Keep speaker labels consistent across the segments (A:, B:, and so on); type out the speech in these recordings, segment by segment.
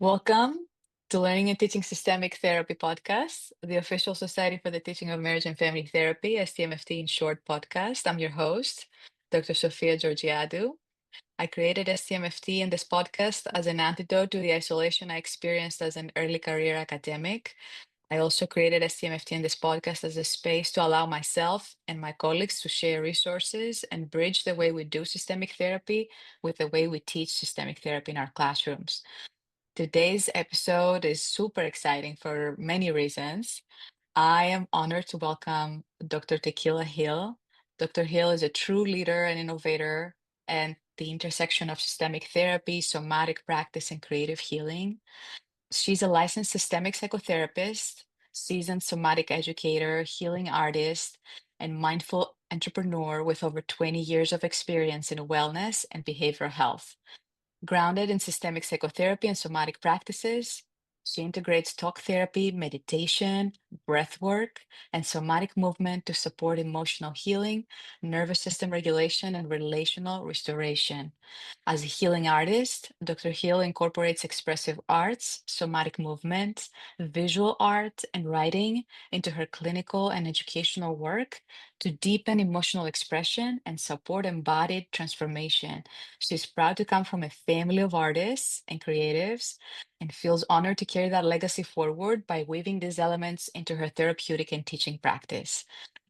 A: Welcome to Learning and Teaching Systemic Therapy Podcast, the official Society for the Teaching of Marriage and Family Therapy, STMFT in short podcast. I'm your host, Dr. Sofia Georgiadou. I created STMFT in this podcast as an antidote to the isolation I experienced as an early career academic. I also created STMFT in this podcast as a space to allow myself and my colleagues to share resources and bridge the way we do systemic therapy with the way we teach systemic therapy in our classrooms. Today's episode is super exciting for many reasons. I am honored to welcome Dr. Tequilla Hill. Dr. Hill is a true leader and innovator and the intersection of systemic therapy, somatic practice, and creative healing. She's a licensed systemic psychotherapist, seasoned somatic educator, healing artist, and mindful entrepreneur with over 20 years of experience in wellness and behavioral health. Grounded in systemic psychotherapy and somatic practices, she integrates talk therapy, meditation, breath work, and somatic movement to support emotional healing, nervous system regulation, and relational restoration. As a healing artist, Dr. Hill incorporates expressive arts, somatic movement, visual art, and writing into her clinical and educational work to deepen emotional expression and support embodied transformation. She's proud to come from a family of artists and creatives and feels honored to carry that legacy forward by weaving these elements into her therapeutic and teaching practice.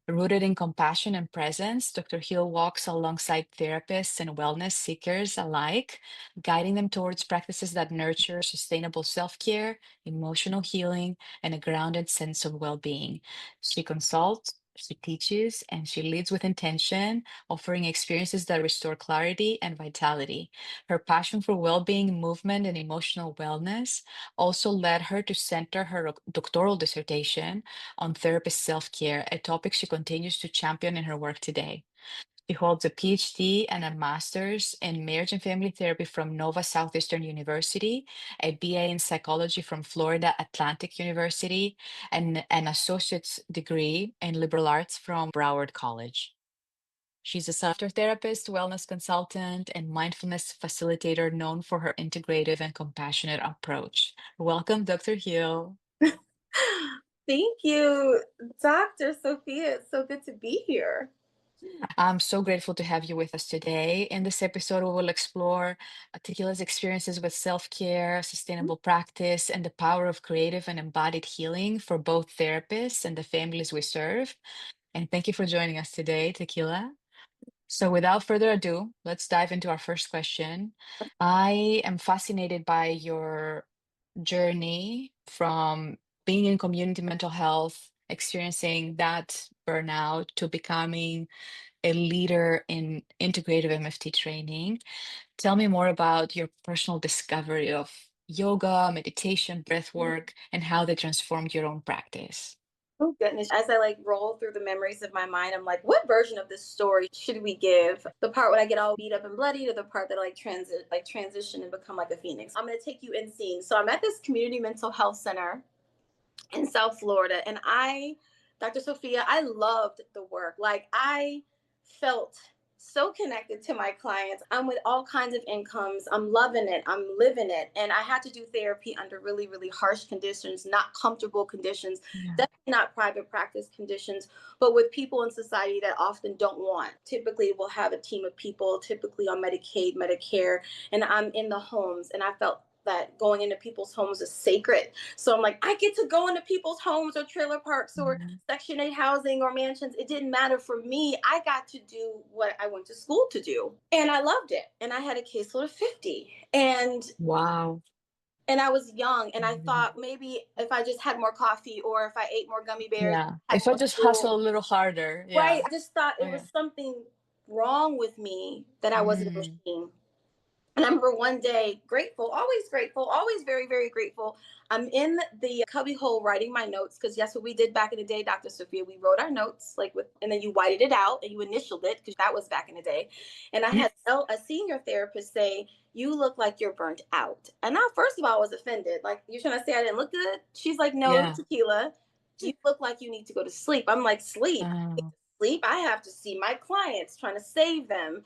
A: Rooted in compassion and presence, Dr. Hill walks alongside therapists and wellness seekers alike, guiding them towards practices that nurture sustainable self care, emotional healing, and a grounded sense of well being. She consults, she teaches, and she leads with intention, offering experiences that restore clarity and vitality. Her passion for well being, movement, and emotional wellness also led her to center her doctoral dissertation on therapist self care, a topic she continues to champion in her work today. She holds a PhD and a master's in marriage and family therapy from Nova Southeastern University, a BA in psychology from Florida Atlantic University, and an associate's degree in liberal arts from Broward College. She's a therapist, wellness consultant, and mindfulness facilitator known for her integrative and compassionate approach. Welcome, Dr. Hill.
B: Thank you, Dr. Sophia. It's so good to be here.
A: I'm so grateful to have you with us today. In this episode, we will explore Tequila's experiences with self care, sustainable practice, and the power of creative and embodied healing for both therapists and the families we serve. And thank you for joining us today, Tequila. So, without further ado, let's dive into our first question. I am fascinated by your journey from being in community mental health, experiencing that burnout, to becoming a leader in integrative MFT training. Tell me more about your personal discovery of yoga, meditation, breath work, and how they transformed your own practice.
B: Oh goodness. As I roll through the memories of my mind, I'm like, what version of this story should we give? The part when I get all beat up and bloody or the part that transition and become like a phoenix. I'm gonna take you in scene. So I'm at this community mental health center in South Florida. And Dr. Sophia, I loved the work. I felt so connected to my clients. I'm with all kinds of incomes. I'm loving it. I'm living it. And I had to do therapy under really, really harsh conditions, not comfortable conditions,
A: Yeah.
B: definitely not private practice conditions, but with people in society that often don't want. Typically, we'll have a team of people, typically on Medicaid, Medicare, and I'm in the homes. And I felt that going into people's homes is sacred. So I'm like, I get to go into people's homes or trailer parks or
A: Mhm.
B: Section 8 housing or mansions. It didn't matter for me. I got to do what I went to school to do. And I loved it. And I had a caseload of 50.
A: Wow.
B: And I was young and I
A: Mhm.
B: thought maybe if I just had more coffee or if I ate more gummy bears,
A: Yeah.
B: had
A: If I
B: more
A: just hustle
B: fuel.
A: a little harder.
B: Right.
A: Yeah.
B: I just thought
A: Oh,
B: it
A: yeah.
B: was something wrong with me that I wasn't a
A: Mm.
B: machine. And I remember one day, grateful, always very, very grateful. I'm in the cubby hole writing my notes because that's what we did back in the day, Dr. Sophia. We wrote our notes and then you whited it out and you initialed it because that was back in the day. And I had a senior therapist say, "You look like you're burnt out." And now, first of all, I was offended. Like, you're trying to say I didn't look good? She's like, "No,
A: Yeah.
B: Tequila, you look like you need to go to sleep." I'm like, sleep?
A: Oh.
B: Sleep? I have to see my clients, trying to save them.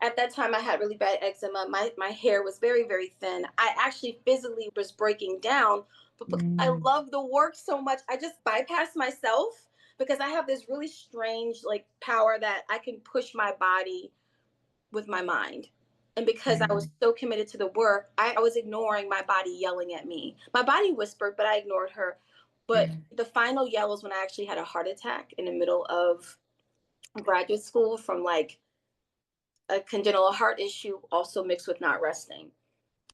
B: At that time, I had really bad eczema. My hair was very, very thin. I actually physically was breaking down, but because I
A: Mm,
B: love the work so much, I just bypassed myself because I have this really strange like power that I can push my body with my mind. And because I was
A: mm,
B: so committed to the work, I was ignoring my body yelling at me. My body whispered, but I ignored her. But
A: mm.
B: the final yell was when I actually had a heart attack in the middle of graduate school from like a congenital heart issue, also mixed with not resting.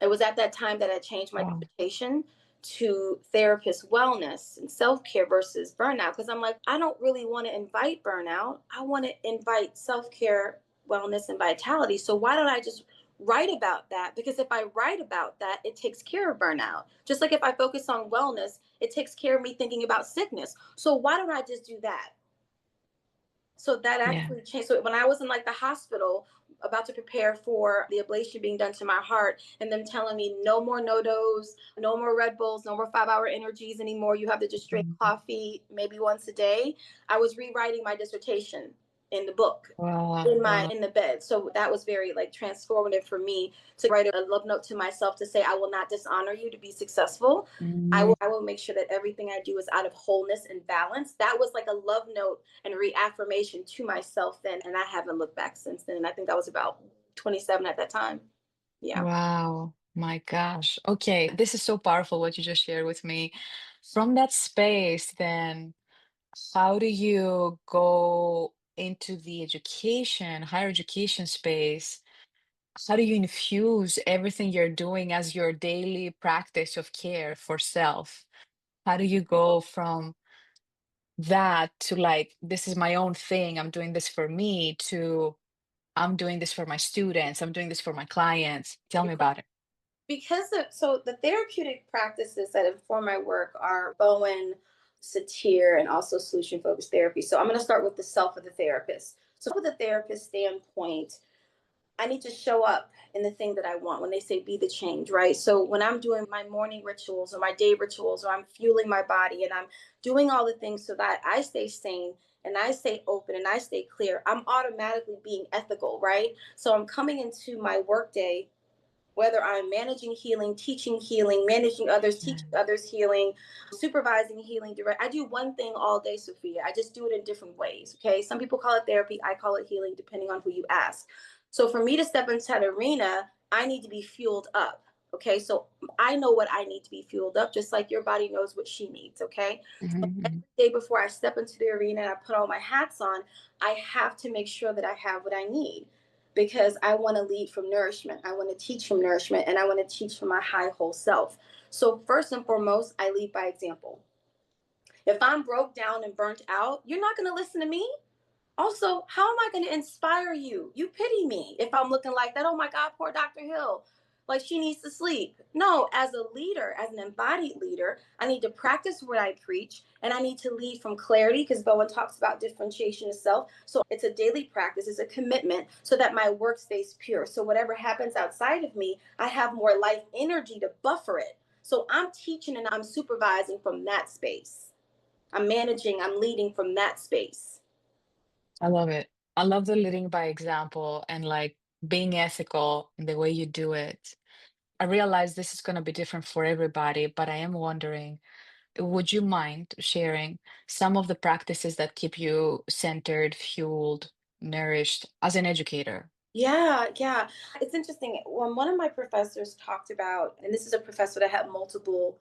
B: It was at that time that I changed my
A: Wow.
B: dissertation to therapist wellness and self care versus burnout. Because I'm like, I don't really want to invite burnout. I want to invite self care, wellness, and vitality. So why don't I just write about that? Because if I write about that, it takes care of burnout. Just like if I focus on wellness, it takes care of me thinking about sickness. So why don't I just do that? So that
A: Yeah.
B: actually changed. So when I was in like the hospital about to prepare for the ablation being done to my heart and them telling me no more no dose, no more Red Bulls, no more 5 hour energies anymore. You have to just drink
A: Mm.
B: coffee maybe once a day. I was rewriting my dissertation in the book
A: Wow.
B: in my
A: Wow.
B: in the bed. So that was very like transformative for me to write a love note to myself to say I will not dishonor you to be successful.
A: Mm.
B: I will make sure that everything I do is out of wholeness and balance. That was like a love note and reaffirmation to myself then, and I haven't looked back since then. And I think I was about 27 at that time. Yeah.
A: Wow. My gosh. Okay. This is so powerful what you just shared with me. From that space, then, how do you go into the education, higher education space? How do you infuse everything you're doing as your daily practice of care for self? How do you go from that to like, this is my own thing, I'm doing this for me, to I'm doing this for my students, I'm doing this for my clients? Tell me about it.
B: So the therapeutic practices that inform my work are Bowen, Satir, and also solution focused therapy. So I'm going to start with the self of the therapist. So, with the therapist standpoint, I need to show up in the thing that I want when they say be the change, right? So when I'm doing my morning rituals or my day rituals, or I'm fueling my body and I'm doing all the things so that I stay sane and I stay open and I stay clear, I'm automatically being ethical, right? So I'm coming into my workday, whether I'm managing healing, managing others,
A: Yeah.
B: teaching others healing, supervising healing, direct. I do one thing all day, Sophia. I just do it in different ways. Okay. Some people call it therapy. I call it healing, depending on who you ask. So for me to step into that arena, I need to be fueled up. Okay. So I know what I need to be fueled up, just like your body knows what she needs. Okay. So every
A: Mhm,
B: day before I step into the arena and I put all my hats on, I have to make sure that I have what I need because I want to lead from nourishment. I want to teach from nourishment and I want to teach from my high whole self. So, first and foremost, I lead by example. If I'm broke down and burnt out, you're not going to listen to me. Also, how am I going to inspire you? You pity me if I'm looking like that. Oh my God, poor Dr. Hill. Like she needs to sleep. No, as a leader, as an embodied leader, I need to practice what I preach and I need to lead from clarity because Bowen talks about differentiation of self. So it's a daily practice, it's a commitment so that my work stays pure. So whatever happens outside of me, I have more life energy to buffer it. So I'm teaching and I'm supervising from that space. I'm managing, I'm leading from that space.
A: I love it. I love the leading by example and like being ethical in the way you do it. I realize this is going to be different for everybody, but I am wondering, would you mind sharing some of the practices that keep you centered, fueled, nourished as an educator?
B: Yeah, yeah. It's interesting. When one of my professors talked about, and this is a professor that had multiple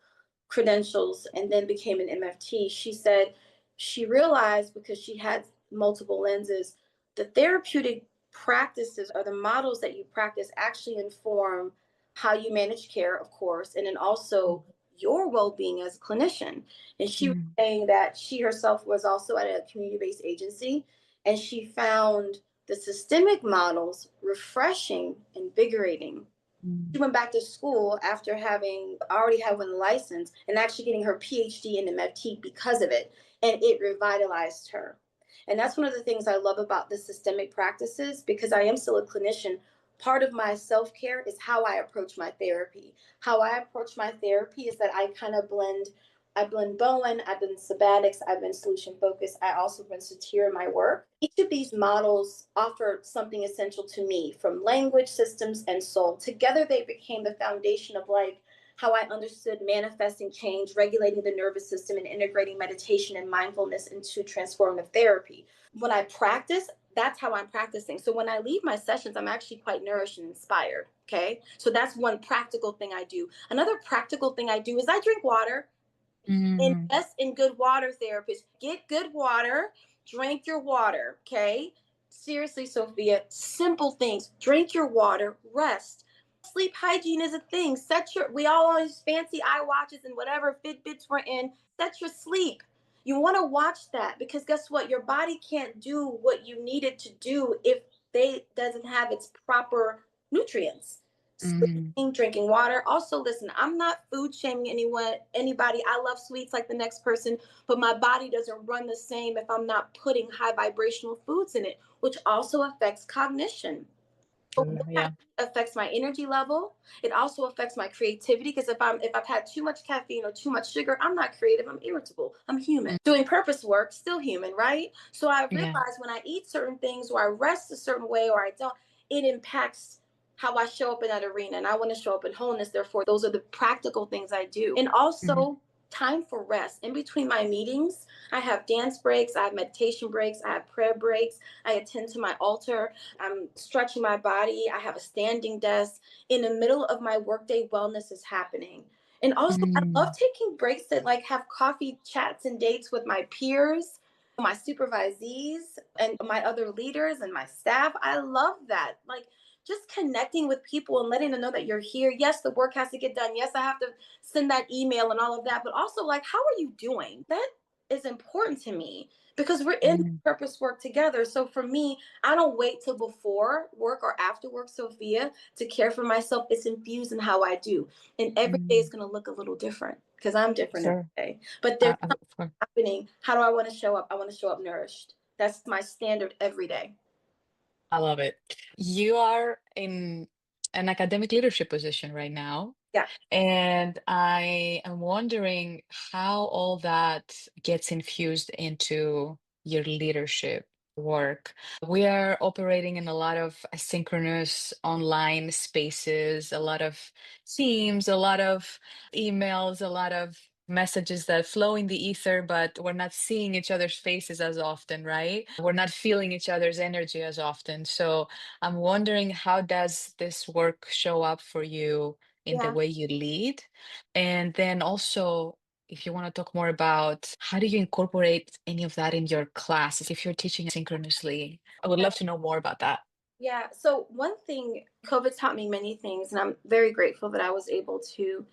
B: credentials and then became an MFT, she said she realized because she had multiple lenses, the therapeutic practices or the models that you practice actually inform how you manage care, of course, and then also your well being as a clinician. And she was
A: Mm,
B: saying that she herself was also at a community based agency and she found the systemic models refreshing, invigorating.
A: mm,
B: She went back to school after having already having a license and actually getting her PhD in MFT because of it. And it revitalized her. And that's one of the things I love about the systemic practices because I am still a clinician. Part of my self care is how I approach my therapy. How I approach my therapy is that I kind of blend I've been Bowen, I've been Somatics, I've been solution focused. I also been Satir in my work. Each of these models offer something essential to me from language, systems, and soul. Together, they became the foundation of like how I understood manifesting change, regulating the nervous system, and integrating meditation and mindfulness into transformative therapy. When I practice, that's how I'm practicing. So when I leave my sessions, I'm actually quite nourished and inspired. Okay. So that's one practical thing I do. Another practical thing I do is I drink water.
A: Mm,
B: Invest in good water, therapists. Get good water. Drink your water. Okay. Seriously, Sophia, simple things. Drink your water, rest. Sleep hygiene is a thing. We all always fancy eye watches and whatever Fitbits we're in. Set your sleep. You want to watch that because guess what? Your body can't do what you need it to do if they doesn't have its proper nutrients.
A: mm,
B: Sleeping, drinking water. Also, listen, I'm not food shaming anybody. I love sweets like the next person, but my body doesn't run the same if I'm not putting high vibrational foods in it, which also affects cognition. What I
A: yeah.
B: eat affects my energy level. It also affects my creativity because if I've had too much caffeine or too much sugar, I'm not creative. I'm irritable. I'm human.
A: Mm,
B: Doing purpose work, still human, right? So I
A: yeah.
B: realize when I eat certain things or I rest a certain way or I don't, it impacts how I show up in that arena. And I want to show up in wholeness. Therefore, those are the practical things I do. And
A: Mhm,
B: also time for rest. In between my meetings, I have dance breaks, I have meditation breaks, I have prayer breaks. I attend to my altar. I'm stretching my body. I have a standing desk. In the middle of my workday, wellness is happening. And also, I love
A: mm,
B: taking breaks that like have coffee chats and dates with my peers, my supervisees, and my other leaders and my staff. I love that. Like just connecting with people and letting them know that you're here. Yes, the work has to get done. Yes, I have to send that email and all of that. But also, like, how are you doing? That is important to me because we're in
A: mm,
B: purpose work together. So for me, I don't wait till before work or after work, Sophia, to care for myself. It's infused in how I do. And every day is
A: mm.
B: going to look a little different because I'm different every
A: Sure.
B: day. But there's
A: Of course.
B: happening. How do I want to show up? I want to show up nourished. That's my standard every day.
A: I love it. You are in an academic leadership position right now.
B: Yeah.
A: And I am wondering how all that gets infused into your leadership work. We are operating in a lot of asynchronous online spaces, a lot of Teams, a lot of emails, a lot of messages that flow in the ether, but we're not seeing each other's faces as often, right? We're not feeling each other's energy as often. So I'm wondering, how does this work show up for you in the
B: Yeah.
A: way you lead? And then also, if you want to talk more about how do you incorporate any of that in your classes if you're teaching synchronously, I would
B: Yeah.
A: love to know more about that.
B: Yeah. So one thing, COVID taught me many things, and I'm very grateful that I was able to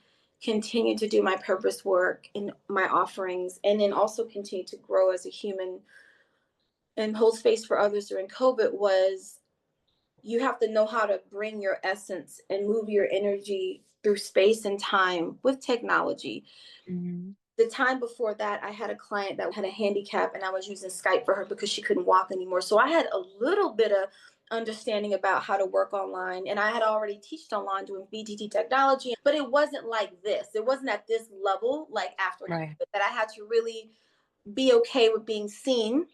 B: continue to do my purpose work in my offerings and then also continue to grow as a human and hold space for others during COVID was you have to know how to bring your essence and move your energy through space and time with technology.
A: Mhm.
B: The time before that, I had a client that had a handicap and I was using Skype for her because she couldn't walk anymore. So I had a little bit of understanding about how to work online. And I had already taught online doing BTT technology, but it wasn't like this. It wasn't at this level like after
A: Right.
B: that I had to really be okay with being seen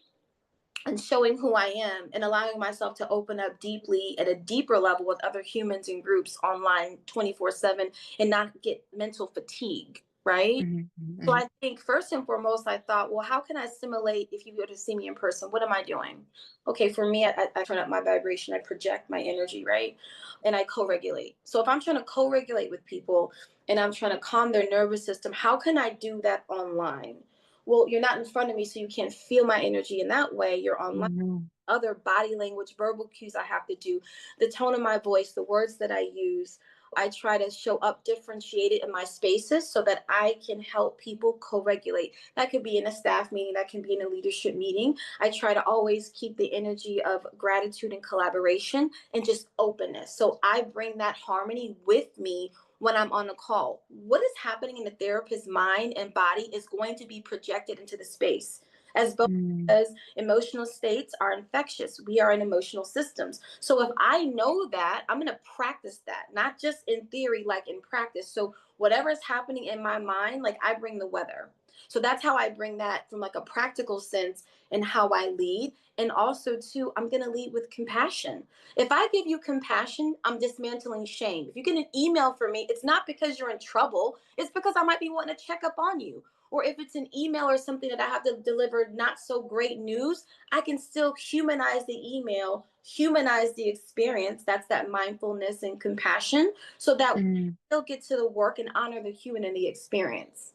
B: and showing who I am and allowing myself to open up deeply at a deeper level with other humans and groups online 24/7 and not get mental fatigue, right?
A: Mhm,
B: So
A: mhm,
B: I think first and foremost, I thought, well, how can I simulate if you go to see me in person? What am I doing? Okay, for me, I turn up my vibration, I project my energy, right? And I co regulate. So if I'm trying to co regulate with people and I'm trying to calm their nervous system, how can I do that online? Well, you're not in front of me, so you can't feel my energy in that way. You're online,
A: mhm,
B: other body language, verbal cues I have to do, the tone of my voice, the words that I use. I try to show up differentiated in my spaces so that I can help people co regulate. That could be in a staff meeting, that can be in a leadership meeting. I try to always keep the energy of gratitude and collaboration and just openness. So I bring that harmony with me when I'm on a call. What is happening in the therapist's mind and body is going to be projected into the space. As both
A: mm,
B: as emotional states are infectious. We are in emotional systems. So if I know that, I'm going to practice that, not just in theory, like in practice. So whatever's happening in my mind, like I bring the weather. So that's how I bring that from like a practical sense and how I lead. And also too, I'm going to lead with compassion. If I give you compassion, I'm dismantling shame. If you get an email from me, it's not because you're in trouble, it's because I might be wanting to check up on you. Or if it's an email or something that I have to deliver not so great news, I can still humanize the email, humanize the experience. That's that mindfulness and compassion, so that we
A: Mm.
B: still get to the work and honor the human in the experience.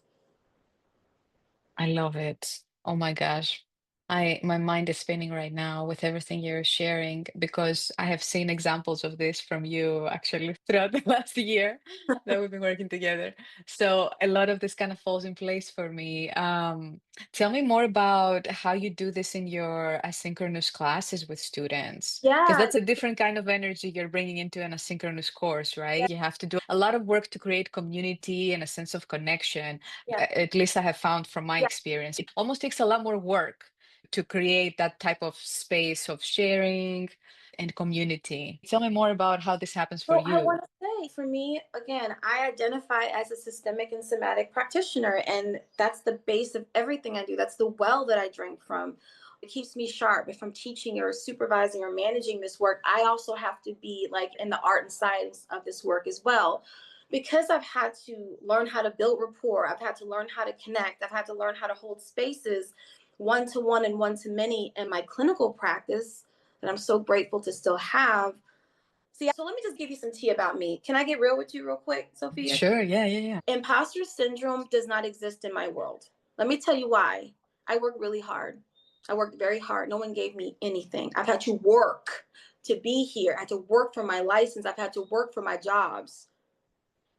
A: I love it. Oh my gosh. My mind is spinning right now with everything you're sharing because I have seen examples of this from you actually throughout the last year that we've been working together. So a lot of this kind of falls in place for me. Tell me more about how you do this in your asynchronous classes with students, because
B: Yeah,
A: that's a different kind of energy you're bringing into an asynchronous course, right? You have to do a lot of work to create community and a sense of connection.
B: yeah,
A: At least I have found from my
B: yeah.
A: experience. It almost takes a lot more work to create that type of space of sharing and community. Tell me more about how this happens for
B: Well, I
A: you.
B: want to say for me, again, I identify as a systemic and somatic practitioner, and that's the base of everything I do. That's the well that I drink from. It keeps me sharp. If I'm teaching or supervising or managing this work, I also have to be like in the art and science of this work as well. Because I've had to learn how to build rapport, I've had to learn how to connect, I've had to learn how to hold spaces one to one and one to many in my clinical practice that I'm so grateful to still have. See, so let me just give you some tea about me. Can I get real with you real quick, Sophia?
A: Sure, yeah, yeah, yeah.
B: Imposter syndrome does not exist in my world. Let me tell you why. I work really hard. I worked very hard. No one gave me anything. I've had to work to be here. I had to work for my license. I've had to work for my jobs.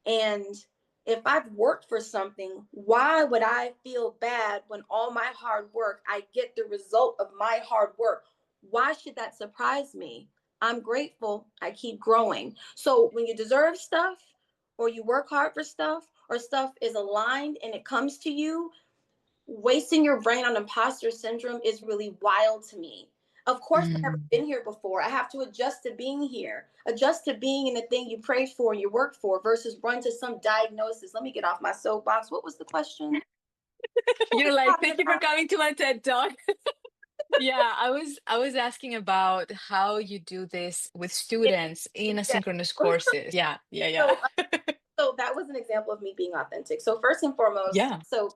B: And if I've worked for something, why would I feel bad when all my hard work, I get the result of my hard work? Why should that surprise me? I'm grateful. I keep growing. So when you deserve stuff, or you work hard for stuff, or stuff is aligned and it comes to you, wasting your brain on imposter syndrome is really wild to me. Of course, I've never
A: Mm.
B: been here before. I have to adjust to being here, adjust to being in the thing you prayed for and you work for versus run to some diagnosis. Let me get off my soapbox. What was the question? What were
A: You're
B: we
A: like,
B: talking
A: thank you for
B: about?
A: coming to my TED Talk. Yeah, I was asking about how you do this with
B: Yeah,
A: students in
B: yeah.
A: asynchronous courses. Yeah, yeah,
B: So,
A: yeah.
B: so that was an example of me being authentic. So first and foremost,
A: Yeah.
B: so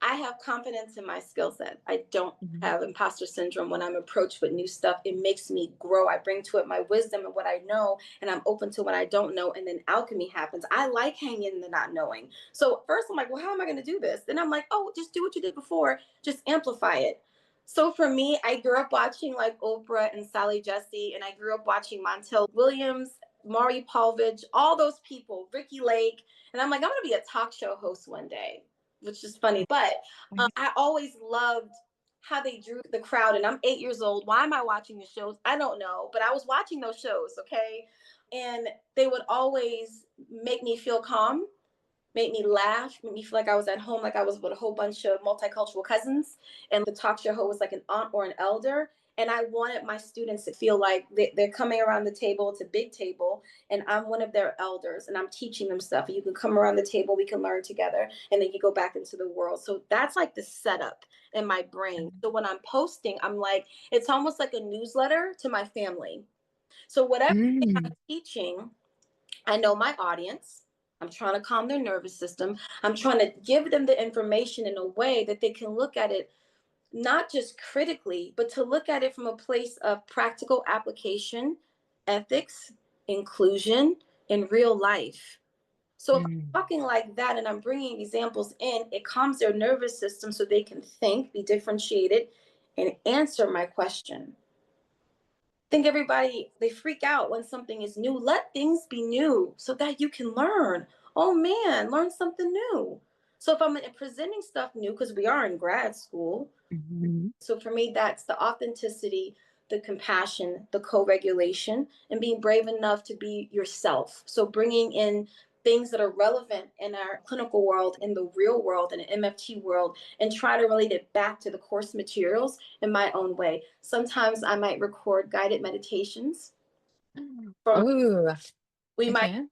B: I have confidence in my skill set. I don't
A: Mhm.
B: have imposter syndrome when I'm approached with new stuff. It makes me grow. I bring to it my wisdom and what I know, and I'm open to what I don't know. And then alchemy happens. I like hanging in the not knowing. So first I'm like, well, how am I going to do this? Then I'm like, oh, just do what you did before, just amplify it. So for me, I grew up watching like Oprah and Sally Jesse, and I grew up watching Montel Williams, Maury Povich, all those people, Ricky Lake. And I'm like, I'm going to be a talk show host one day, which is funny. But I always loved how they drew the crowd. And I'm 8 years old. Why am I watching the shows? I don't know. But I was watching those shows, okay? And they would always make me feel calm, make me laugh, make me feel like I was at home, like I was with a whole bunch of multicultural cousins. And the talk show host was like an aunt or an elder. And I wanted my students to feel like they're coming around the table. It's a big table, and I'm one of their elders, and I'm teaching them stuff. You can come around the table, we can learn together, and then you go back into the world. So that's like the setup in my brain. So when I'm posting, I'm like, it's almost like a newsletter to my family. So whatever I'm
A: Mm.
B: teaching, I know my audience. I'm trying to calm their nervous system. I'm trying to give them the information in a way that they can look at it not just critically, but to look at it from a place of practical application, ethics, inclusion in real life. So if I'm
A: Mm.
B: talking like that and I'm bringing examples in, it calms their nervous system so they can think, be differentiated, and answer my question. Think everybody, they freak out when something is new. Let things be new so that you can learn. Oh man, learn something new. So if I'm presenting stuff new, because we are in grad school,
A: Mhm.
B: so for me, that's the authenticity, the compassion, the co-regulation, and being brave enough to be yourself. So bringing in things that are relevant in our clinical world, in the real world, in the MFT world, and try to relate it back to the course materials in my own way. Sometimes I might record guided meditations from
A: Oh,
B: we might
A: okay.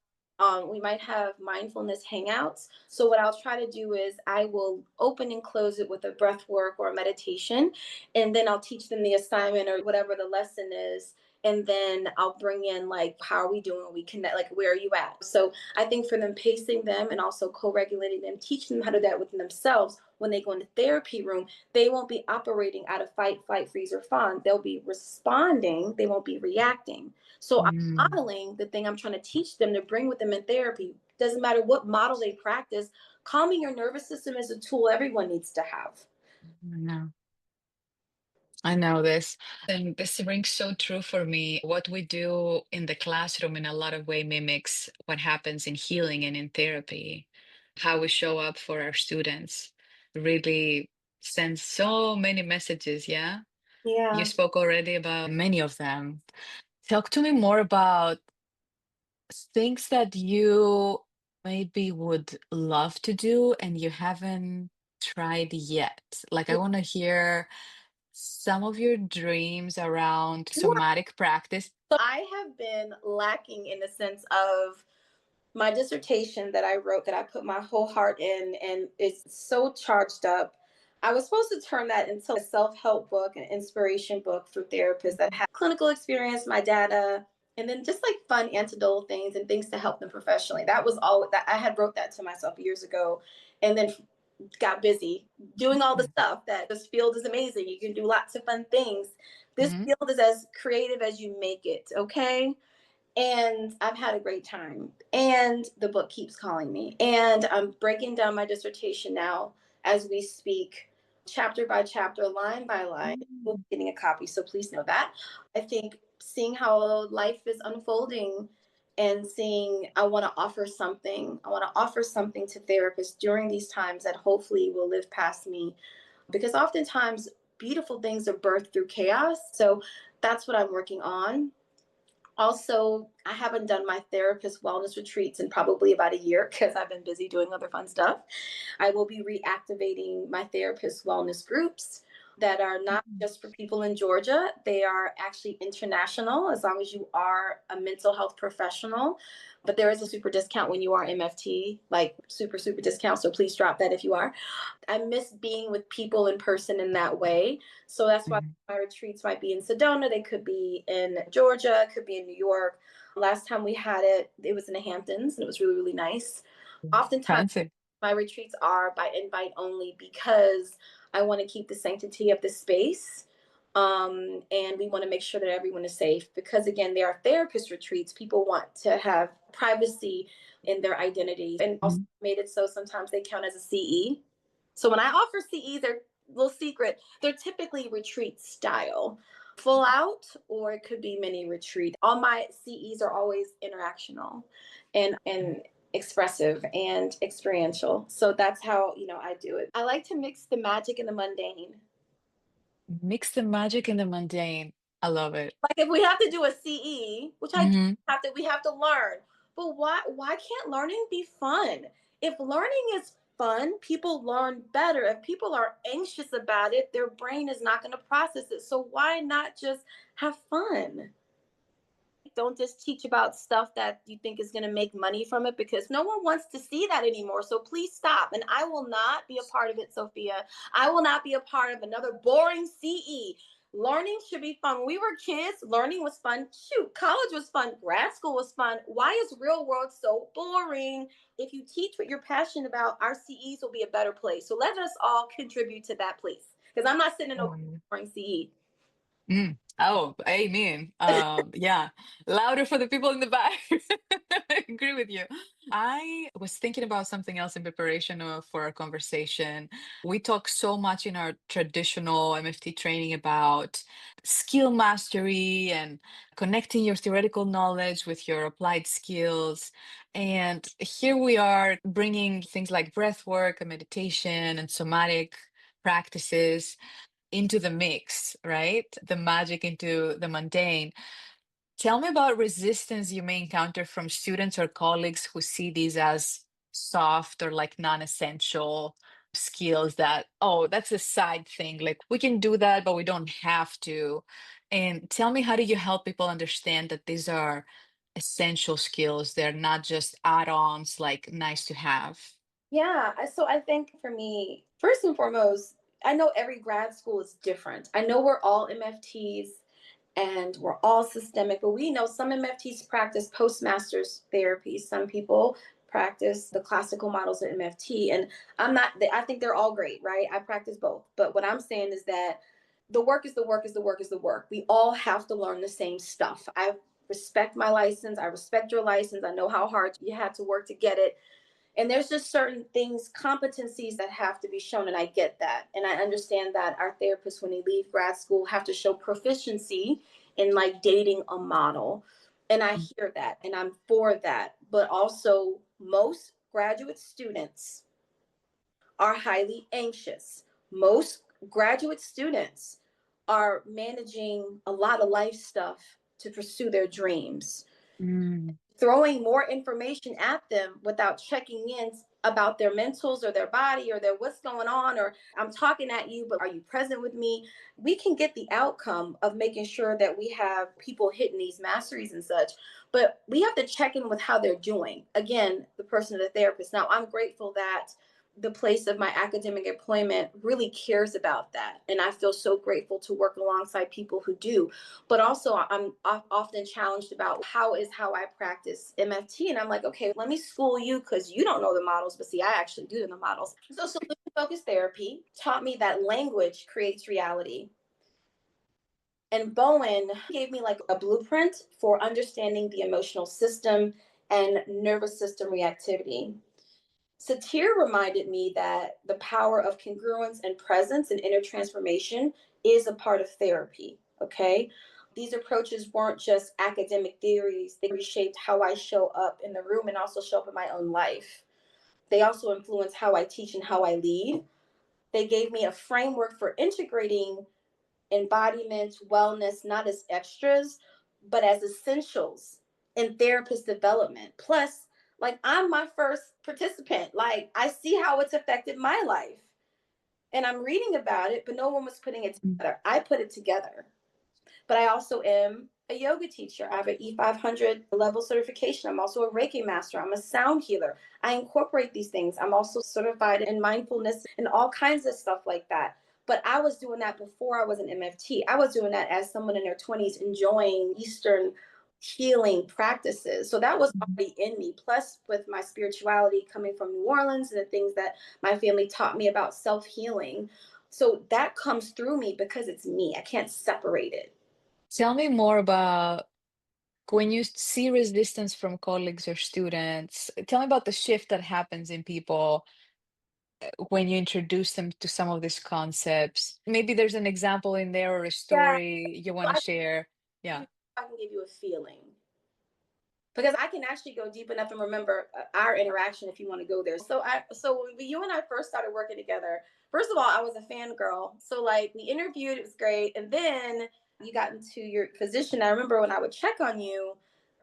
B: We might have mindfulness hangouts. So what I'll try to do is I will open and close it with a breath work or a meditation, and then I'll teach them the assignment or whatever the lesson is. And then I'll bring in like, how are we doing? We connect, like, where are you at? So I think for them, pacing them and also co-regulating them, teaching them how to do that within themselves. When they go in the therapy room, they won't be operating out of fight, flight, freeze, or fawn. They'll be responding. They won't be reacting. So
A: Mm,
B: modeling the thing I'm trying to teach them to bring with them in therapy. Doesn't matter what model they practice, calming your nervous system is a tool everyone needs to have.
A: no. I know this. And this rings so true for me. What we do in the classroom in a lot of way mimics what happens in healing and in therapy. How we show up for our students really sends so many messages, yeah? You
B: Yeah.
A: spoke already about many of them. Talk to me more about things that you maybe would love to do and you haven't tried yet. Like, I want to hear some of your dreams around somatic practice.
B: So I have been lacking in the sense of my dissertation that I wrote, that I put my whole heart in, and it's so charged up. I was supposed to turn that into a self help book, an inspiration book for therapists that have clinical experience, my data, and then just like fun anecdotal things and things to help them professionally. That was all that I had wrote that to myself years ago, and then got busy doing all the stuff. That this field is amazing. You can do lots of fun things. This
A: Mhm.
B: field is as creative as you make it. Okay, and I've had a great time. And the book keeps calling me. And I'm breaking down my dissertation now as we speak, chapter by chapter, line by line. We'll
A: Mm.
B: be getting a copy, so please know that. I think seeing how life is unfolding and seeing, I want to offer something. I want to offer something to therapists during these times that hopefully will live past me, because oftentimes beautiful things are birthed through chaos. So that's what I'm working on. Also, I haven't done my therapist wellness retreats in probably about a year because I've been busy doing other fun stuff. I will be reactivating my therapist wellness groups that are not just for people in Georgia. They are actually international as long as you are a mental health professional. But there is a super discount when you are MFT, like super, super discount. So please drop that if you are. I miss being with people in person in that way. So that's why
A: Mhm.
B: my retreats might be in Sedona. They could be in Georgia, could be in New York. Last time we had it, it was in the Hamptons and it was really, really nice. Oftentimes,
A: Fancy.
B: my retreats are by invite only because I want to keep the sanctity of the space. And we want to make sure that everyone is safe because, again, they are therapist retreats. People want to have privacy in their identities, and also
A: Mhm.
B: made it so sometimes they count as a CE. So when I offer CEs, they're a little secret. They're typically retreat style, full out, or it could be mini retreat. All my CEs are always interactional and expressive and experiential. So that's how, I do it. I like to mix the magic and the mundane.
A: Mix the magic and the mundane. I love it.
B: Like if we have to do a CE, which I do
A: Mhm.
B: have to, we have to learn. But why can't learning be fun? If learning is fun, people learn better. If people are anxious about it, their brain is not going to process it. So why not just have fun? Don't just teach about stuff that you think is going to make money from it, because no one wants to see that anymore. So please stop. And I will not be a part of it, Sophia. I will not be a part of another boring CE. Learning should be fun. When we were kids, learning was fun. Shoot, college was fun. Grad school was fun. Why is real world so boring? If you teach what you're passionate about, our CEs will be a better place. So let us all contribute to that place. Because I'm not sitting in no
A: Oh,
B: boring CE.
A: mm. Oh, amen. Yeah, louder for the people in the back. I agree with you. I was thinking about something else in preparation for our conversation. We talk so much in our traditional MFT training about skill mastery and connecting your theoretical knowledge with your applied skills. And here we are bringing things like breath work and meditation and somatic practices into the mix, right? The magic into the mundane. Tell me about resistance you may encounter from students or colleagues who see these as soft or like non-essential skills that, oh, that's a side thing. Like we can do that, but we don't have to. And tell me, how do you help people understand that these are essential skills. They're not just add-ons, like nice to have.
B: Yeah. So I think for me, first and foremost, I know every grad school is different. I know we're all MFTs and we're all systemic, but we know some MFTs practice postmasters therapy. Some people practice the classical models of MFT. And I think they're all great, right? I practice both. But what I'm saying is that the work is the work is the work is the work. We all have to learn the same stuff. I respect my license. I respect your license. I know how hard you had to work to get it. And there's just certain things, competencies that have to be shown. And I get that. And I understand that our therapists, when they leave grad school, have to show proficiency in like dating a model. And I hear that and I'm for that. But also, most graduate students are highly anxious. Most graduate students are managing a lot of life stuff to pursue their dreams.
A: Mm.
B: Throwing more information at them without checking in about their mentals or their body or their what's going on, or I'm talking at you but are you present with me, we can get the outcome of making sure that we have people hitting these masteries and such, but we have to check in with how they're doing. Again, the person, the therapist. Now I'm grateful that the place of my academic employment really cares about that, and I feel so grateful to work alongside people who do. But also, I'm often challenged about how I practice MFT. And I'm like, okay, let me school you because you don't know the models, but see, I actually do know the models. So solution focused therapy taught me that language creates reality. And Bowen gave me like a blueprint for understanding the emotional system and nervous system reactivity. Satir reminded me that the power of congruence and presence and inner transformation is a part of therapy. Okay. These approaches weren't just academic theories, they reshaped how I show up in the room and also show up in my own life. They also influence how I teach and how I lead. They gave me a framework for integrating embodiment, wellness, not as extras, but as essentials in therapist development. Plus, like I'm my first participant. Like I see how it's affected my life. And I'm reading about it, but no one was putting it
A: Mm.
B: together. I put it together. But I also am a yoga teacher. I have an E500 level certification. I'm also a Reiki master. I'm a sound healer. I incorporate these things. I'm also certified in mindfulness and all kinds of stuff like that. But I was doing that before I was an MFT. I was doing that as someone in their 20s enjoying Eastern healing practices. So that was already in me. Plus, with my spirituality coming from New Orleans and the things that my family taught me about self healing. So that comes through me because it's me. I can't separate it.
A: Tell me more about when you see resistance from colleagues or students. Tell me about the shift that happens in people when you introduce them to some of these concepts. Maybe there's an example in there or a
B: Yeah,
A: story you want
B: so
A: to share. Yeah.
B: I can give you a feeling because I can actually go deep enough and remember our interaction if you want to go there. So when you and I first started working together, first of all, I was a fangirl. So like we interviewed, it was great, and then you got into your position. I remember when I would check on you.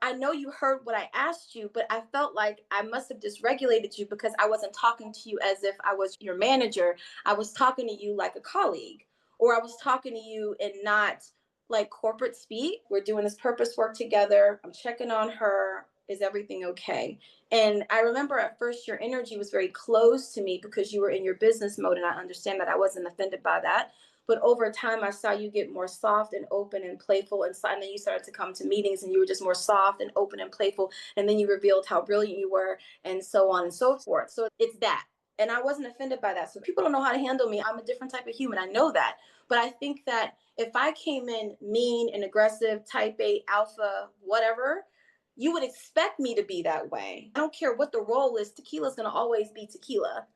B: I know you heard what I asked you, but I felt like I must have dysregulated you because I wasn't talking to you as if I was your manager. I was talking to you like a colleague, or I was talking to you and not like corporate speak. We're doing this purpose work together. I'm checking on her. Is everything okay? And I remember at first your energy was very closed to me because you were in your business mode. And I understand that I wasn't offended by that. But over time, I saw you get more soft and open and playful. And then you started to come to meetings and you were just more soft and open and playful. And then you revealed how brilliant you were and so on and so forth. So it's that. And I wasn't offended by that. So people don't know how to handle me. I'm a different type of human. I know that. But I think that if I came in mean and aggressive, type A, alpha, whatever, you would expect me to be that way. I don't care what the role is, tequila is going to always be tequila.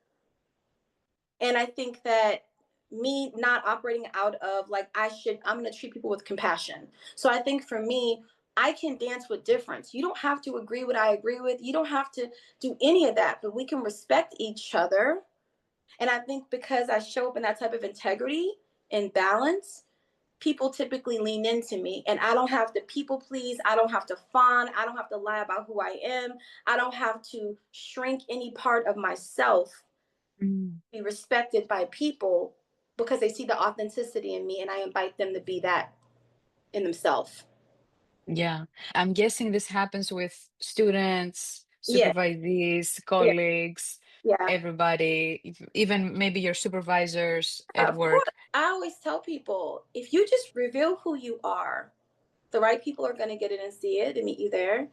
B: And I think that me not operating out of like, I'm going to treat people with compassion. So I think for me, I can dance with difference. You don't have to agree what I agree with. You don't have to do any of that, but we can respect each other. And I think because I show up in that type of integrity and balance, people typically lean into me, and I don't have to people please. I don't have to fawn. I don't have to lie about who I am. I don't have to shrink any part of myself,
A: Mm.
B: be respected by people because they see the authenticity in me and I invite them to be that in themselves.
A: Yeah. I'm guessing this happens with students,
B: Yeah,
A: supervisees,
B: yeah,
A: colleagues,
B: yeah.
A: everybody, even maybe your supervisors at
B: Of course.
A: work.
B: I always tell people, if you just reveal who you are, the right people are going to get it and see it and meet you there.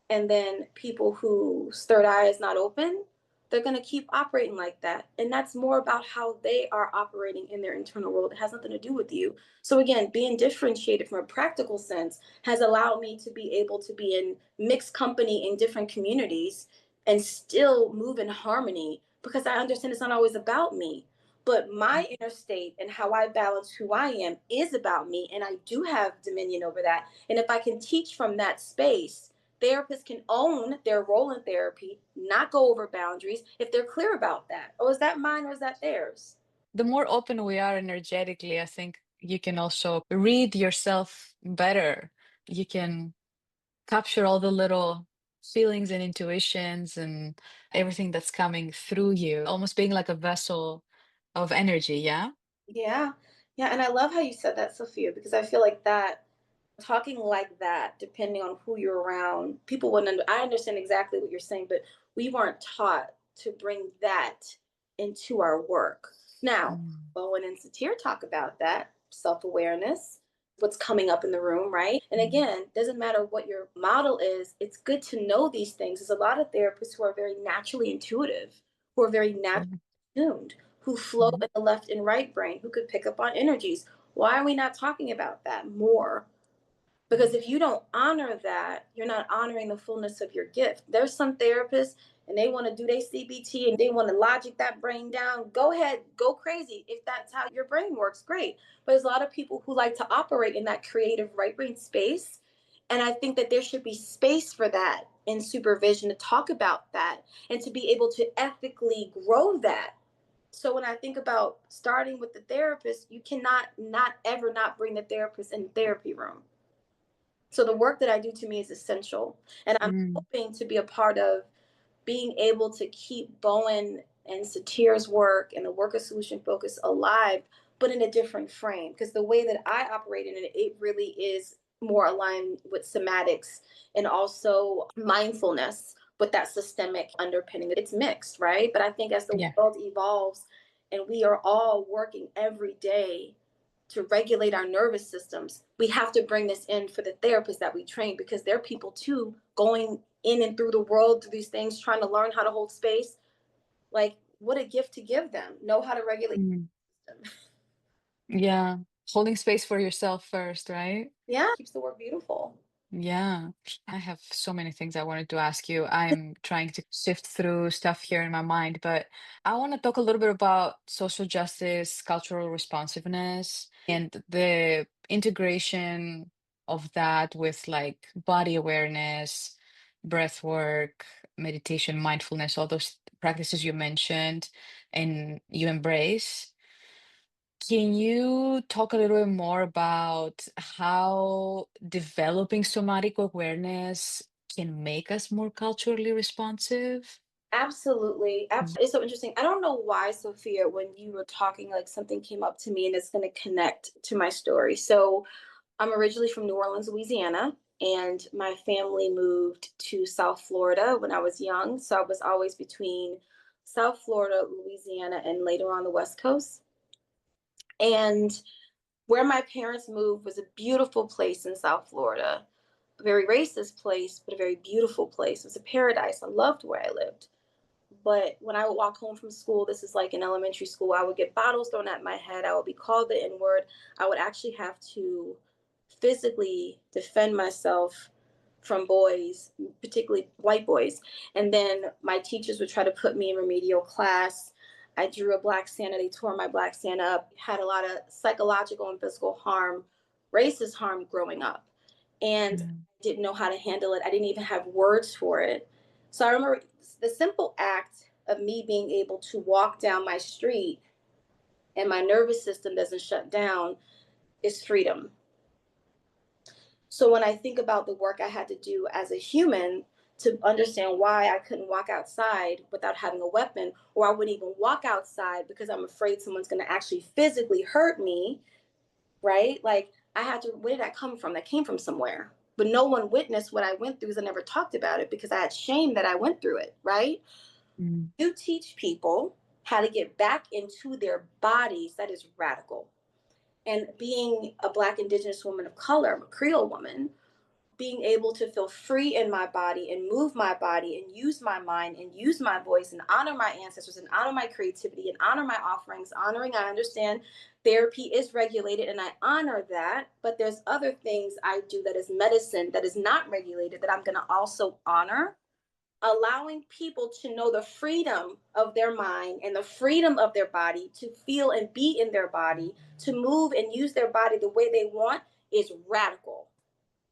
B: And then people whose third eye is not open, they're going to keep operating like that. And that's more about how they are operating in their internal world. It has nothing to do with you. So again, being differentiated from a practical sense has allowed me to be able to be in mixed company in different communities and still move in harmony, because I understand it's not always about me. But my inner state and how I balance who I am is about me, and I do have dominion over that. And if I can teach from that space, therapists can own their role in therapy, not go over boundaries if they're clear about that. Oh, is that mine or is that theirs?
A: The more open we are energetically, I think you can also read yourself better. You can capture all the little feelings and intuitions and everything that's coming through you, almost being like a vessel of energy. Yeah.
B: Yeah. Yeah. And I love how you said that, Sophia, because I feel like that talking like that, depending on who you're around, people wouldn't. I understand exactly what you're saying, but we weren't taught to bring that into our work. Now,
A: Mm,
B: Bowen and Satir talk about that self awareness, what's coming up in the room, right? And
A: mm,
B: again, doesn't matter what your model is, it's good to know these things. There's a lot of therapists who are very naturally intuitive, who are very naturally
A: mm,
B: tuned, who flow
A: mm,
B: in the left and right brain, who could pick up on energies. Why are we not talking about that more? Because
A: mm,
B: if you don't honor that, you're not honoring the fullness of your gift. There's some therapists and they want to do their CBT and they want to logic that brain down. Go ahead, go crazy. If that's how your brain works, great. But there's a lot of people who like to operate in that creative right brain space. And I think that there should be space for that in supervision to talk about that and to be able to ethically grow that. So when I think about starting with the therapist, you cannot not ever not bring the therapist in the therapy room. So the work that I do to me is essential. And I'm
A: mm.
B: hoping to be a part of being able to keep Bowen and Satir's work and the work of solution focus alive, but in a different frame. Because the way that I operate in it, it really is more aligned with somatics and also mindfulness with that systemic underpinning. It's mixed, right? But I think as the
A: Yeah.
B: world evolves and we are all working every day to regulate our nervous systems, we have to bring this in for the therapists that we train, because they're people too going in and through the world through these things, trying to learn how to hold space. Like, what a gift to give them. Know how to regulate
A: Mm.
B: them.
A: Yeah. Holding space for yourself first, right?
B: Yeah, keeps the work beautiful.
A: Yeah, I have so many things I wanted to ask you. I'm trying to sift through stuff here in my mind, but I want to talk a little bit about social justice, cultural responsiveness, and the integration of that with like body awareness, breath work, meditation, mindfulness, all those practices you mentioned and you embrace. Can you talk a little bit more about how developing somatic awareness can make us more culturally responsive?
B: Absolutely.
A: Mm,
B: It's so interesting. I don't know why, Sophia, when you were talking, like something came up to me and it's going to connect to my story. So I'm originally from New Orleans, Louisiana, and my family moved to South Florida when I was young. So I was always between South Florida, Louisiana, and later on the West Coast. And where my parents moved was a beautiful place in South Florida, a very racist place, but a very beautiful place. It was a paradise. I loved where I lived. But when I would walk home from school, this is like in elementary school, I would get bottles thrown at my head. I would be called the N word. I would actually have to physically defend myself from boys, particularly white boys. And then my teachers would try to put me in remedial class. I drew a black Santa. They tore my black Santa up. Had a lot of psychological and physical harm, racist harm growing up. And
A: mm,
B: didn't know how to handle it. I didn't even have words for it. So I remember the simple act of me being able to walk down my street and my nervous system doesn't shut down is freedom. So when I think about the work I had to do as a human to understand why I couldn't walk outside without having a weapon, or I wouldn't even walk outside because I'm afraid someone's going to actually physically hurt me, right? Like I had to, where did that come from? That came from somewhere. but no one witnessed what I went through because I never talked about it because I had shame that I went through it, right?
A: Mm.
B: You teach people how to get back into their bodies. That is radical. And being a Black Indigenous woman of color, I'm a Creole woman, being able to feel free in my body and move my body and use my mind and use my voice and honor my ancestors and honor my creativity and honor my offerings, honoring, I understand therapy is regulated and I honor that, but there's other things I do that is medicine that is not regulated that I'm going to also honor. Allowing people to know the freedom of their mind and the freedom of their body to feel and be in their body, to move and use their body the way they want is radical.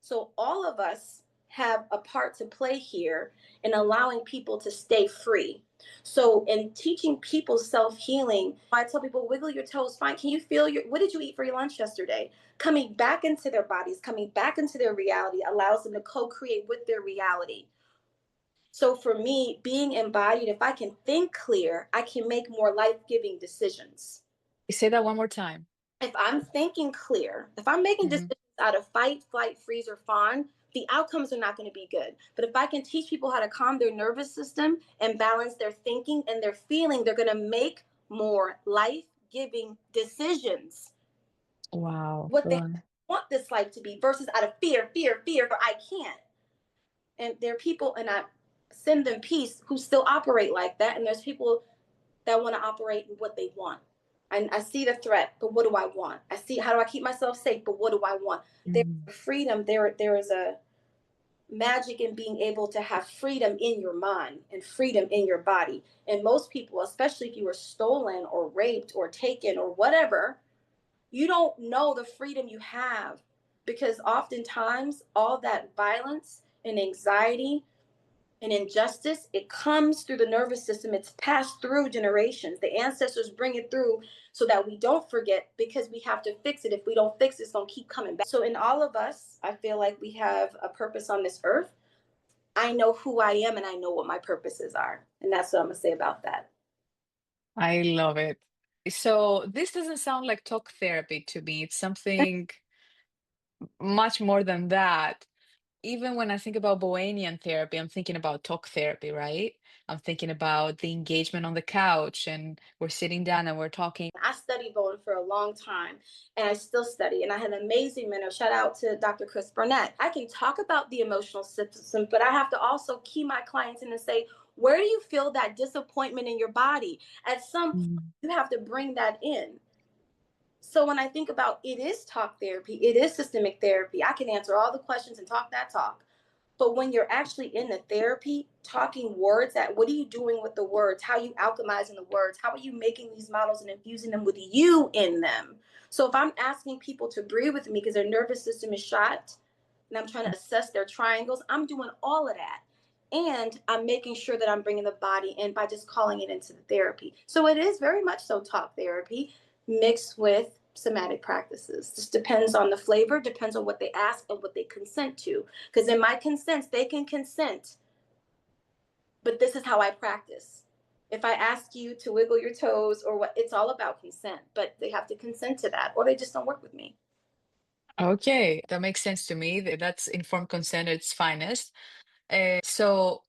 B: So all of us have a part to play here in allowing people to stay free. So in teaching people self-healing, I tell people wiggle your toes, fine. Can you feel what did you eat for your lunch yesterday? Coming back into their bodies, coming back into their reality allows them to co-create with their reality. So for me, being embodied, if I can think clear, I can make more life-giving decisions.
A: Say that one more time.
B: If I'm thinking clear, if I'm making
A: Mhm.
B: decisions out of fight, flight, freeze, or fawn, the outcomes are not going to be good. But if I can teach people how to calm their nervous system and balance their thinking and their feeling, they're going to make more life giving decisions.
A: Wow.
B: What they
A: Wow.
B: want this life to be versus out of fear, fear, fear, for I can't. And there are people, and I send them peace, who still operate like that. And there's people that want to operate in what they want. And I see the threat, but what do I want? I see how do I keep myself safe, but what do I want? There's
A: Mhm.
B: freedom. There is a magic in being able to have freedom in your mind and freedom in your body. And most people, especially if you were stolen or raped or taken or whatever, you don't know the freedom you have because oftentimes all that violence and anxiety and injustice, it comes through the nervous system. It's passed through generations. The ancestors bring it through so that we don't forget because we have to fix it. If we don't fix it, it's going to keep coming back. So, in all of us, I feel like we have a purpose on this earth. I know who I am and I know what my purposes are. And that's what I'm going to say about that.
A: I love it. So this doesn't sound like talk therapy to me. It's something much more than that. Even when I think about Bohemian therapy, I'm thinking about talk therapy, right? I'm thinking about the engagement on the couch and we're sitting down and we're talking.
B: I studied bowling for a long time and I still study. And I had an amazing mentor. Shout out to Dr. Chris Burnett. I can talk about the emotional system, but I have to also key my clients in and say, where do you feel that disappointment in your body? At some point,
A: Mm.
B: you have to bring that in. So when I think about it is talk therapy, it is systemic therapy. I can answer all the questions and talk that talk. But when you're actually in the therapy, talking words, that what are you doing with the words? How are you alchemizing the words? How are you making these models and infusing them with you in them? So if I'm asking people to breathe with me because their nervous system is shot and I'm trying to assess their triangles, I'm doing all of that. And I'm making sure that I'm bringing the body in by just calling it into the therapy. So it is very much so talk therapy mixed with somatic practices. Just depends on the flavor, depends on what they ask and what they consent to. Because in my consents, they can consent, but this is how I practice. If I ask you to wiggle your toes or what, it's all about consent, but they have to consent to that or they just don't work with me.
A: Okay, that makes sense to me. That's informed consent at its finest. So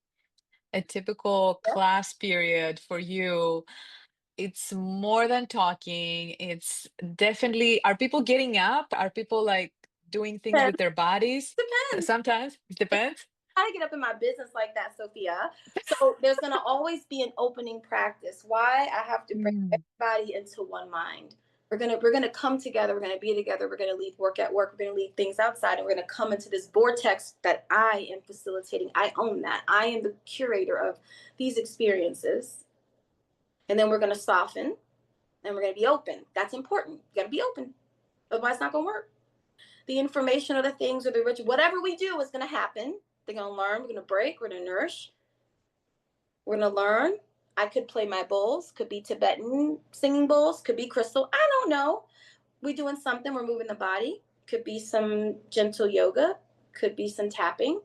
A: a typical
B: Yeah.
A: class period for you, it's more than talking. It's definitely, are people getting up? Are people like doing things with
B: Depends.
A: their bodies?
B: Depends.
A: Sometimes it depends.
B: I get up in my business like that, Sophia. So there's going to always be an opening practice. Why I have to bring
A: Mm.
B: everybody into one mind. We're gonna come together. We're gonna be together. We're gonna leave work at work. We're gonna leave things outside, and we're gonna come into this vortex that I am facilitating. I own that. I am the curator of these experiences, and then we're gonna soften, and we're gonna be open. That's important. You gotta be open, otherwise it's not gonna work. The information or the things or the ritual, whatever we do is gonna happen. They're gonna learn. We're gonna break. We're gonna nourish. We're gonna learn. I could play my bowls. Could be Tibetan singing bowls. Could be crystal. I don't know. We're doing something. We're moving the body. Could be some gentle yoga. Could be some tapping.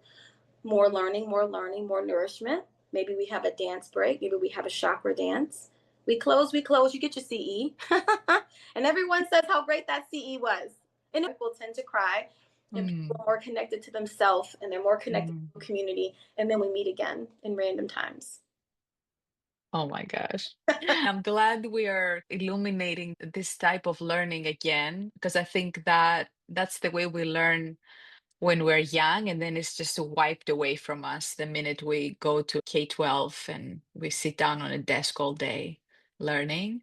B: More learning, more learning, more nourishment. Maybe we have a dance break. Maybe we have a chakra dance. We close, we close. You get your CE. And everyone says how great that CE was. And people tend to cry. and people
A: Mm,
B: are more connected to themselves and they're more connected
A: mm.
B: to the community. And then we meet again in random times.
A: Oh my gosh. I'm glad we are illuminating this type of learning again, because I think that that's the way we learn when we're young, and then it's just wiped away from us the minute we go to K-12 and we sit down on a desk all day learning.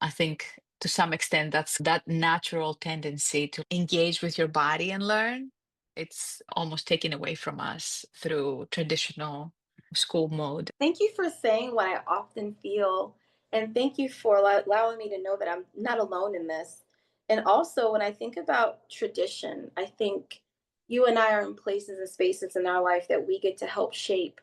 A: I think to some extent that's that natural tendency to engage with your body and learn. It's almost taken away from us through traditional school mode.
B: Thank you for saying what I often feel. And thank you for allowing me to know that I'm not alone in this. And also, when I think about tradition, I think you and I are in places and spaces in our life that we get to help shape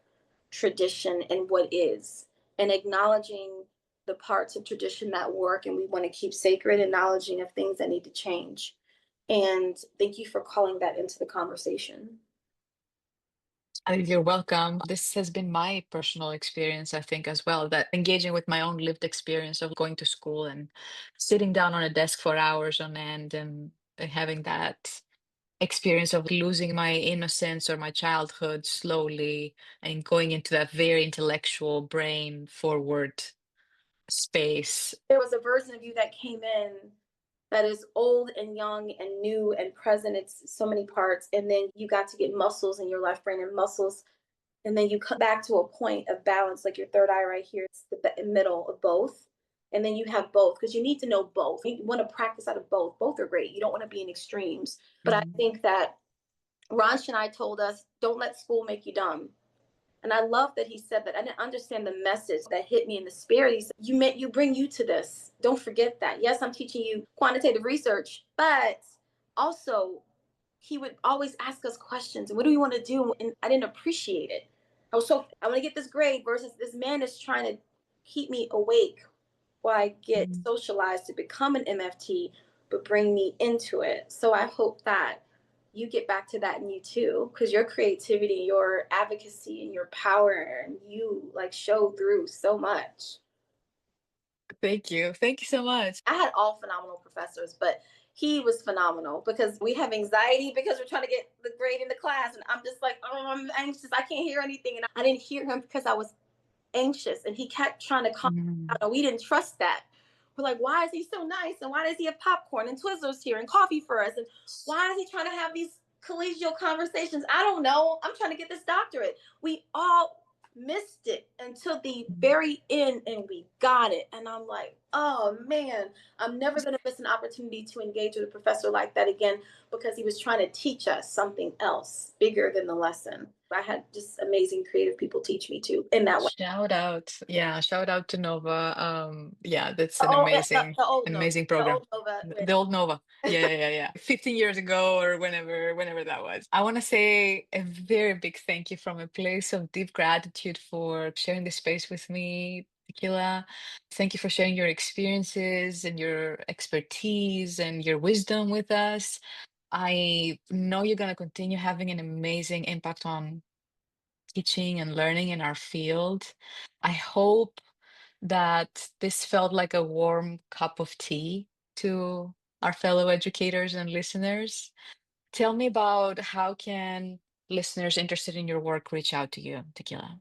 B: tradition and what is, and acknowledging the parts of tradition that work and we want to keep sacred, acknowledging of things that need to change. And thank you for calling that into the conversation.
A: You're welcome. This has been my personal experience, I think, as well, that engaging with my own lived experience of going to school and sitting down on a desk for hours on end and having that experience of losing my innocence or my childhood slowly and going into that very intellectual brain forward space.
B: There was a version of you that came in that is old and young and new and present. It's so many parts. And then you got to get muscles in your left brain and muscles. And then you come back to a point of balance, like your third eye right here. It's the middle of both. And then you have both because you need to know both. You want to practice out of both. Both are great. You don't want to be in extremes. But I
A: Mhm.
B: think that Ranch and I told us, don't let school make you dumb. And I love that he said that. I didn't understand the message that hit me in the spirit. He said, you meant you bring you to this. Don't forget that. Yes, I'm teaching you quantitative research, but also he would always ask us questions. What do we want to do? And I didn't appreciate it. I want to get this grade versus this man is trying to keep me awake while I get
A: Mm.
B: socialized to become an MFT, but bring me into it. So I hope that you get back to that in you too, because your creativity, your advocacy, and your power, and you like show through so much.
A: Thank you. Thank you so much.
B: I had all phenomenal professors, but he was phenomenal because we have anxiety because we're trying to get the grade in the class. And I'm just like, oh, I'm anxious. I can't hear anything. And I didn't hear him because I was anxious and he kept trying to calm me
A: Mm.
B: down and we didn't trust that. We're like, why is he so nice? And why does he have popcorn and Twizzlers here and coffee for us? And why is he trying to have these collegial conversations? I don't know. I'm trying to get this doctorate. We all missed it until the
A: Mm.
B: very end and we got it. And I'm like, oh man, I'm never going to miss an opportunity to engage with a professor like that again because he was trying to teach us something else bigger than the lesson. I had just amazing creative people teach me too in that way.
A: Shout out. Yeah, shout out to Nova. Yeah, that's
B: The
A: an
B: old,
A: amazing,
B: Nova,
A: amazing
B: the
A: program.
B: old Nova.
A: The old Nova. Yeah, yeah, yeah, yeah. 15 years ago or whenever that was. I want to say a very big thank you from a place of deep gratitude for sharing this space with me, Tequila. Thank you for sharing your experiences and your expertise and your wisdom with us. I know you're going to continue having an amazing impact on teaching and learning in our field. I hope that this felt like a warm cup of tea to our fellow educators and listeners. Tell me about how can listeners interested in your work reach out to you, Tequila?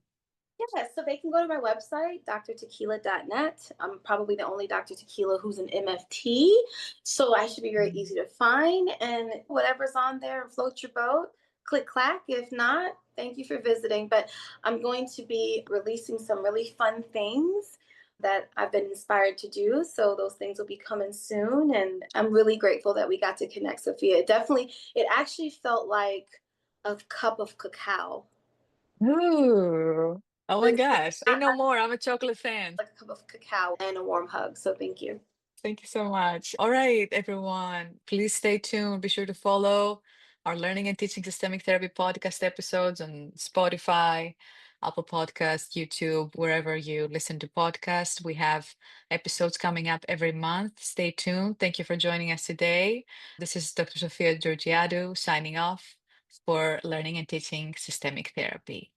B: Yeah, so they can go to my website, drtequila.net. I'm probably the only Dr. Tequila who's an MFT, so I should be very
A: Mm.
B: easy to find. And whatever's on there, float your boat, click clack. If not, thank you for visiting. But I'm going to be releasing some really fun things that I've been inspired to do. So those things will be coming soon. And I'm really grateful that we got to connect, Sophia. It actually felt like a cup of cacao
A: Ooh, oh my
B: with
A: gosh. Say no more. I'm a chocolate fan.
B: like a cup of cacao and a warm hug. So thank you.
A: Thank you so much. All right, everyone. Please stay tuned. Be sure to follow our Learning and Teaching Systemic Therapy podcast episodes on Spotify, Apple Podcasts, YouTube, wherever you listen to podcasts. We have episodes coming up every month. Stay tuned. Thank you for joining us today. This is Dr. Sofia Georgiadou signing off for Learning and Teaching Systemic Therapy.